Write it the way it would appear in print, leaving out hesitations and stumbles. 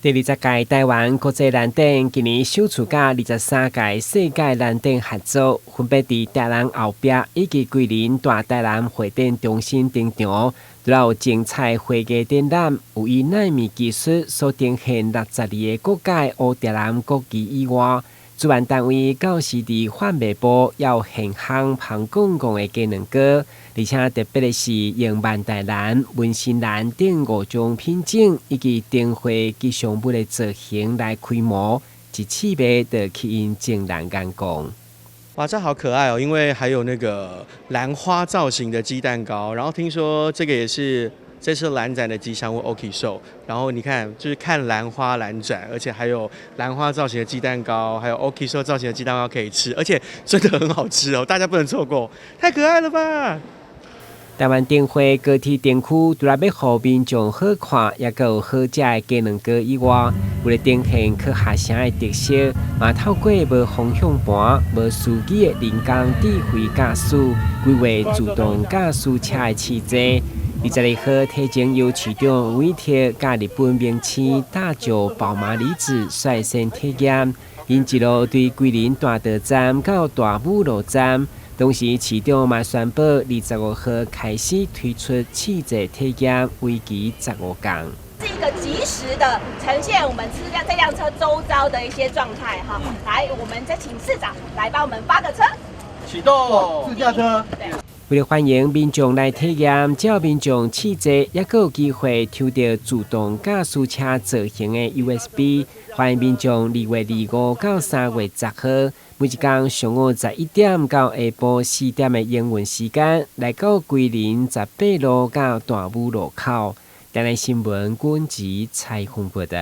第20届台湾国际蓝电今年首次甲23届世界蓝电合作，分别伫台南后壁以及桂林大台南会展中心登场。除了有精彩会议展览，有以纳米技术所呈现62个国界乌台南国旗以外，主办单位到时伫贩卖部也有现行旁公共的机能歌，而且特别的是用万代蓝、文心蓝等5种品种以及灯花吉祥物的造型来开模，一气味就吸引众人眼光。哇，这好可爱哦！因为还有那个兰花造型的鸡蛋糕，然后听说这个也是这次兰展的吉祥物 Oki 寿。然后你看，就是看兰花兰展，而且还有兰花造型的鸡蛋糕，还有 Oki 寿造型的鸡蛋糕可以吃，而且真的很好吃哦，大家不能错过，太可爱了吧！台湾灯花高铁灯区除了要互民众好看，也佮有好食的鸡卵糕以外，为了呈现科学城的特色，嘛透过无方向盘、无司机的人工智慧驾驶，规划自动驾驶车的试坐。22号，体前由市长吴益铁甲日本名星大久保麻里子率先体验，因一路对桂林大道站到大武路站。同时，市长嘛宣布25号开始推出试坐体验，为期15天。是一个及时的呈现我们这辆车周遭的一些状态哈。来，我们再请市长来帮我们发个车，启动自驾车。为了欢迎民众来体验，只要民众试坐，也佮有机会抽到自动驾驶车造型的 USB。欢迎民众2月25到3月10号，每一天上午11点到下晡4点的营运时间，来到桂林18路到大武路口。台南新闻阮吉采访报道。